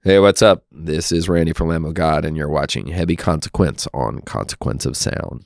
Hey, what's up? This is Randy from Lamb of God, and you're watching Heavy Consequence on Consequence of Sound.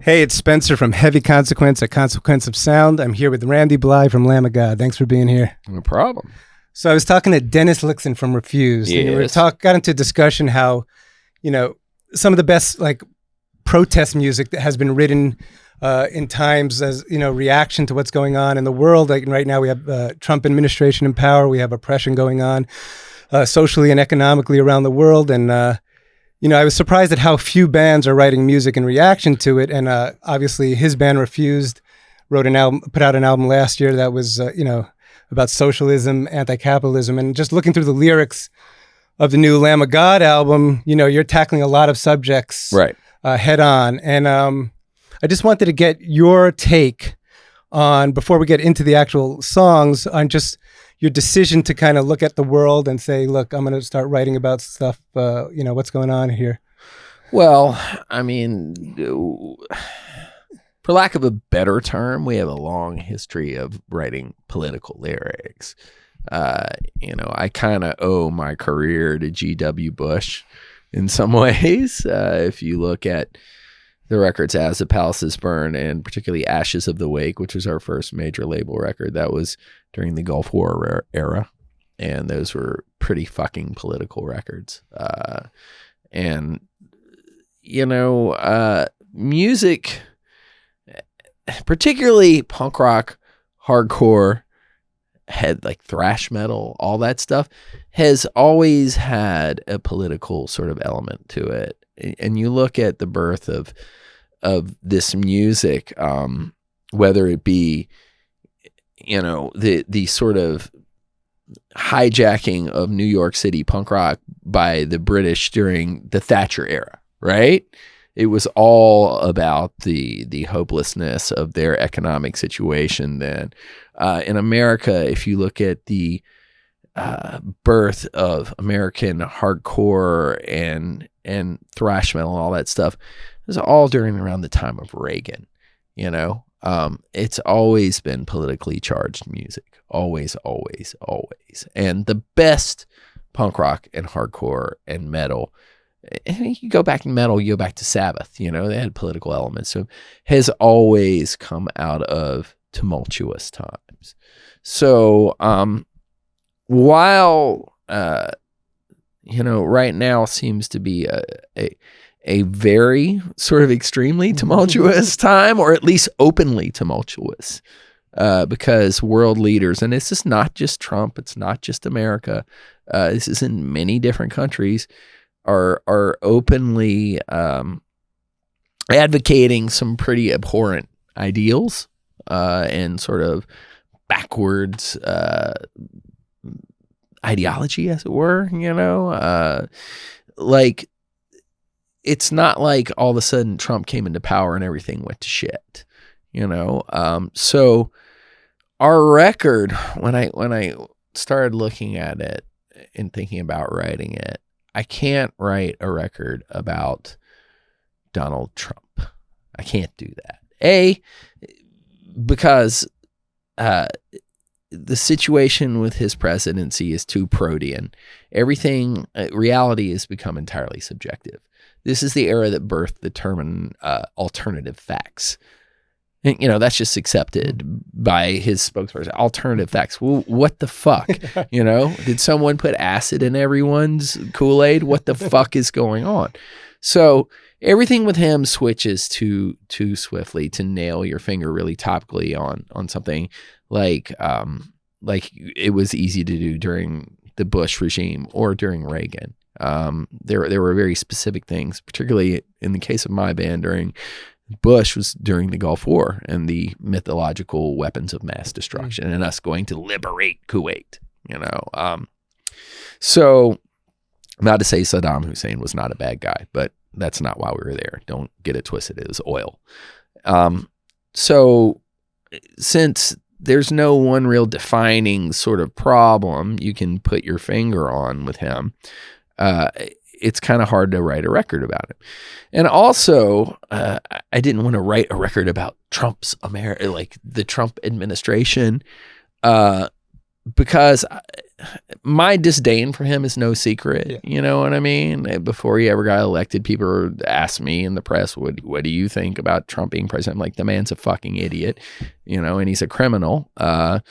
Hey, it's Spencer from Heavy Consequence at Consequence of Sound. I'm here with Randy Blythe from Lamb of God. Thanks for being here. No problem. So I was talking to Dennis Lixon from Refused, and we got into a discussion how, some of the best protest music that has been written in times as, reaction to what's going on in the world. Like right now we have Trump administration in power. We have oppression going on socially and economically around the world. And, I was surprised at how few bands are writing music in reaction to it. And obviously his band Refused put out an album last year that was, about socialism, anti-capitalism. And just looking through the lyrics of the new Lamb of God album, you're tackling a lot of subjects head on. And I just wanted to get your take on, before we get into the actual songs, on just your decision to kind of look at the world and say, look, I'm going to start writing about stuff, what's going on here. Well, I mean, for lack of a better term, we have a long history of writing political lyrics. I kind of owe my career to G.W. Bush in some ways. If you look at the records As the Palaces Burn, and particularly Ashes of the Wake, which was our first major label record, that was during the Gulf War era. And those were pretty fucking political records. Music, particularly punk rock, hardcore, had like thrash metal, all that stuff, has always had a political sort of element to it. And you look at the birth of this music, whether it be, the sort of hijacking of New York City punk rock by the British during the Thatcher era, right? It was all about the hopelessness of their economic situation then. In America, if you look at the birth of American hardcore and thrash metal and all that stuff, it was all around the time of Reagan. It's always been politically charged music. Always, always, always. And the best punk rock and hardcore and metal, and you go back to metal, you go back to Sabbath, they had political elements. So has always come out of tumultuous times. So while right now seems to be a very sort of extremely tumultuous time, or at least openly tumultuous, because world leaders, and this is not just Trump, it's not just America, this is in many different countries, are openly advocating some pretty abhorrent ideals and sort of backwards ideology, as it were. It's not like all of a sudden Trump came into power and everything went to shit. So our record, when I started looking at it and thinking about writing it, I can't write a record about Donald Trump. I can't do that. Because the situation with his presidency is too protean. Everything, reality has become entirely subjective. This is the era that birthed the term alternative facts. And, that's just accepted by his spokesperson. Alternative facts. Well, what the fuck? Did someone put acid in everyone's Kool-Aid? What the fuck is going on? So everything with him switches too swiftly to nail your finger really topically on something like it was easy to do during the Bush regime or during Reagan. There were very specific things, particularly in the case of my band during Bush, was during the Gulf War and the mythological weapons of mass destruction and us going to liberate Kuwait, So not to say Saddam Hussein was not a bad guy, but that's not why we were there. Don't get it twisted. It was oil. So since there's no one real defining sort of problem you can put your finger on with him, it's kind of hard to write a record about it. And also, I didn't want to write a record about Trump's the Trump administration, because my disdain for him is no secret. Yeah. You know what I mean? Before he ever got elected, people asked me in the press, what do you think about Trump being president? I'm like, the man's a fucking idiot, you know, and he's a criminal. All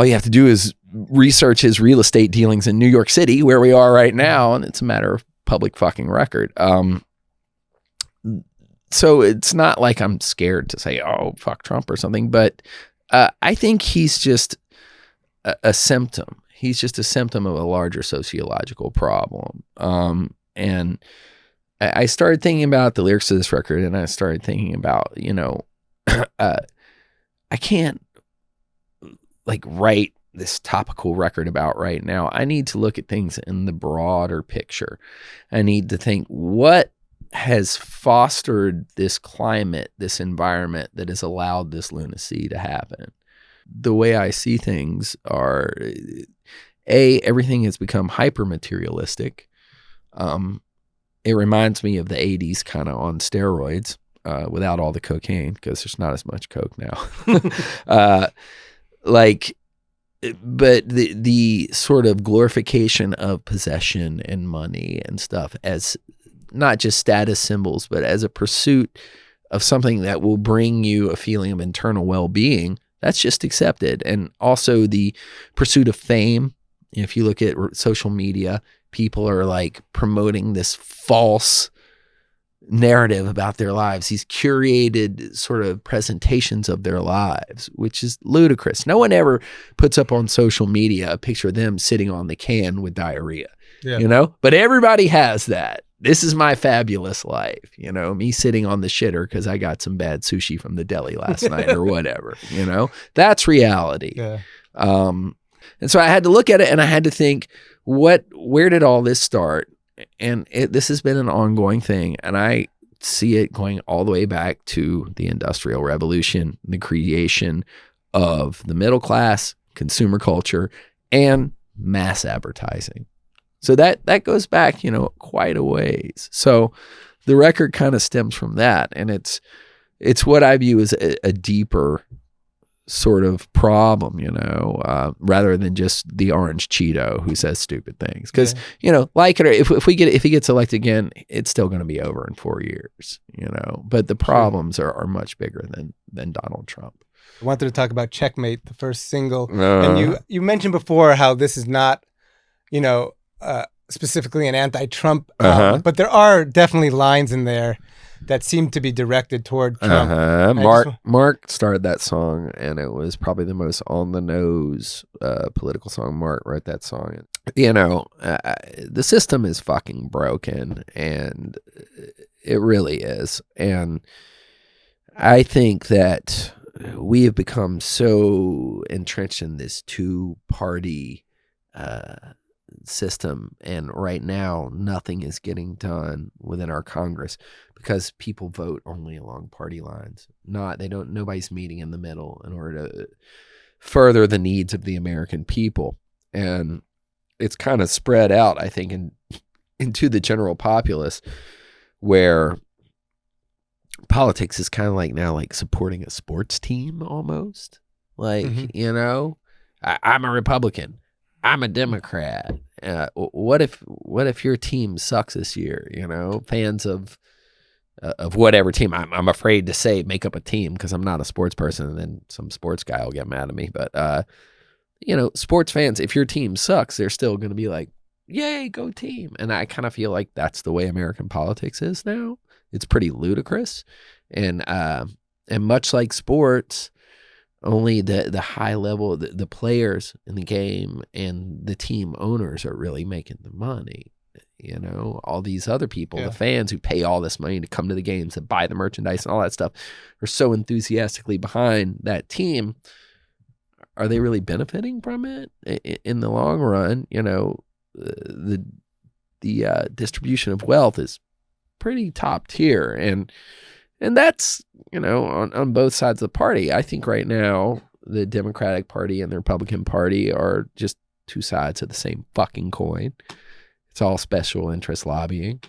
you have to do is research his real estate dealings in New York City, where we are right now, and it's a matter of public fucking record. So it's not like I'm scared to say, oh, fuck Trump or something, but I think he's just a symptom. He's just a symptom of a larger sociological problem. And I started thinking about the lyrics of this record, and I started thinking about, you know, I can't like write this topical record about right now. I need to look at things in the broader picture. I need to think, what has fostered this climate, this environment that has allowed this lunacy to happen? The way I see things are, everything has become hyper materialistic. It reminds me of the 80s kind of on steroids, without all the cocaine, because there's not as much coke now. But the sort of glorification of possession and money and stuff as not just status symbols, but as a pursuit of something that will bring you a feeling of internal well-being, that's just accepted. And also the pursuit of fame. If you look at social media, people are like promoting this false narrative about their lives, these curated sort of presentations of their lives, which is ludicrous. No one ever puts up on social media a picture of them sitting on the can with diarrhea, you know, but everybody has that. This is my fabulous life, you know, me sitting on the shitter because I got some bad sushi from the deli last night or whatever, you know, that's reality. Yeah. And so I had to look at it and I had to think, where did all this start? And this has been an ongoing thing. And I see it going all the way back to the Industrial Revolution, the creation of the middle class, consumer culture, and mass advertising. So that goes back, you know, quite a ways. So the record kind of stems from that. And it's what I view as a deeper sort of problem, you know, rather than just the orange Cheeto who says stupid things. Because, you know, like it or if he gets elected again, it's still going to be over in 4 years, you know. But the problems are much bigger than Donald Trump. I wanted to talk about Checkmate, the first single. And you mentioned before how this is not, you know, specifically an anti-Trump, but there are definitely lines in there that seem to be directed toward Trump. Mark started that song, and it was probably the most on-the-nose political song. Mark wrote that song. You know, the system is fucking broken, and it really is. And I think that we have become so entrenched in this two-party system, and right now nothing is getting done within our Congress because people vote only along party lines. Nobody's meeting in the middle in order to further the needs of the American people. And it's kind of spread out, I think, into the general populace, where politics is kind of like now like supporting a sports team almost. Like, you know, I'm a Republican, I'm a Democrat. What if your team sucks this year? You know, fans of whatever team. I'm afraid to say make up a team because I'm not a sports person, and then some sports guy will get mad at me. But you know, sports fans, if your team sucks, they're still going to be like, "Yay, go team!" And I kind of feel like that's the way American politics is now. It's pretty ludicrous, and much like sports. Only the high level, the players in the game and the team owners are really making the money. You know, all these other people, the fans who pay all this money to come to the games, to buy the merchandise and all that stuff, are so enthusiastically behind that team. Are they really benefiting from it in the long run? You know, the distribution of wealth is pretty top tier, and that's, you know, on both sides of the party. I think right now the Democratic Party and the Republican Party are just two sides of the same fucking coin. It's all special interest lobbying.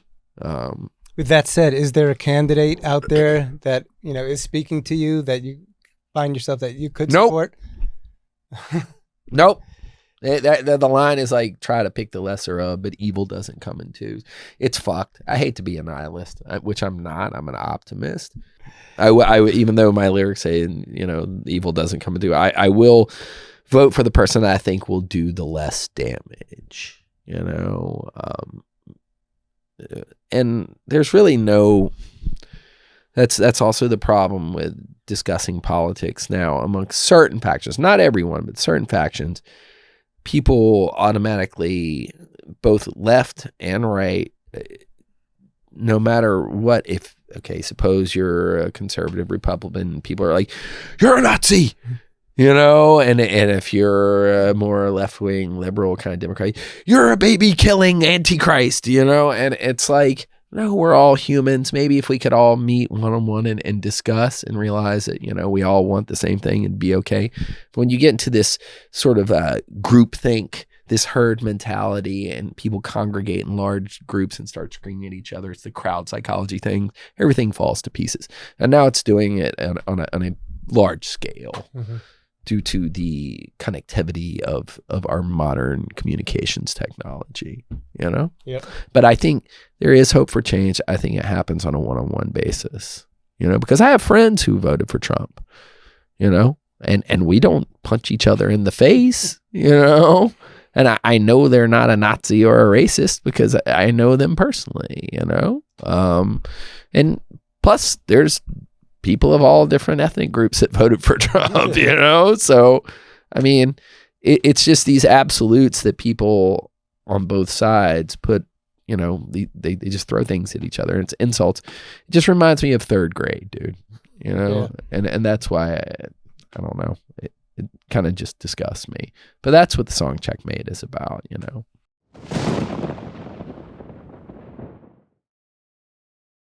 With that said, is there a candidate out there that, you know, is speaking to you that you find yourself that you could support? Nope. The line is like, try to pick the lesser of, but evil doesn't come in twos. It's fucked. I hate to be a nihilist, which I'm not. I'm an optimist. I even though my lyrics say, evil doesn't come in twos, I will vote for the person that I think will do the less damage, and there's really no, that's also the problem with discussing politics now amongst certain factions, not everyone, but certain factions. People automatically, both left and right, no matter what, suppose you're a conservative Republican, people are like, you're a Nazi, and if you're a more left-wing liberal kind of Democrat, you're a baby-killing antichrist, and it's like, no, we're all humans. Maybe if we could all meet one-on-one and discuss and realize that, we all want the same thing and be okay. But when you get into this sort of groupthink, this herd mentality, and people congregate in large groups and start screaming at each other, it's the crowd psychology thing. Everything falls to pieces. And now it's doing it on a large scale. Mm-hmm. Due to the connectivity of our modern communications technology, Yep. But I think there is hope for change. I think it happens on a one-on-one basis, because I have friends who voted for Trump, and we don't punch each other in the face, and I know they're not a Nazi or a racist because I know them personally, and plus there's people of all different ethnic groups that voted for Trump, So, I mean, it's just these absolutes that people on both sides put, they just throw things at each other. And it's insults. It just reminds me of third grade, dude, Yeah. And that's why I don't know. It kind of just disgusts me. But that's what the song Checkmate is about,